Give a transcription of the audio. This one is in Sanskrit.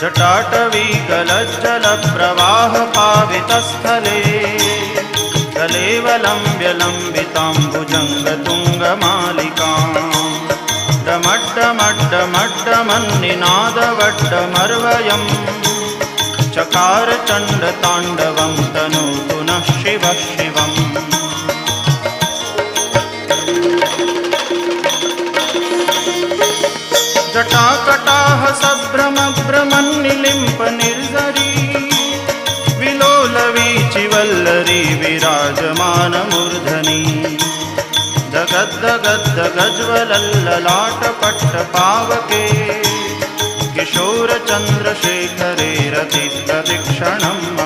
जटाटवीगलज्जलप्रवाहपावितस्थले कलेवलम्ब्य लम्बिताम्बुजङ्गतुङ्गमालिकाम् डमड्डमड्डमड्डमन्निनादवड्डमर्वयम् चकार चण्डताण्डवं तनोतु नः शिवः शिवम्। जटाकटाह सभ्रमभ्रमन्निलिम्प निर्झरी विलोलवीचिवल्लरी विराजमानमूर्धनि दगद्दगद्दगज्ज्वलल्ललाटपट्टपावके किशोरचन्द्रशेखरे रतिप्रदक्षिणम्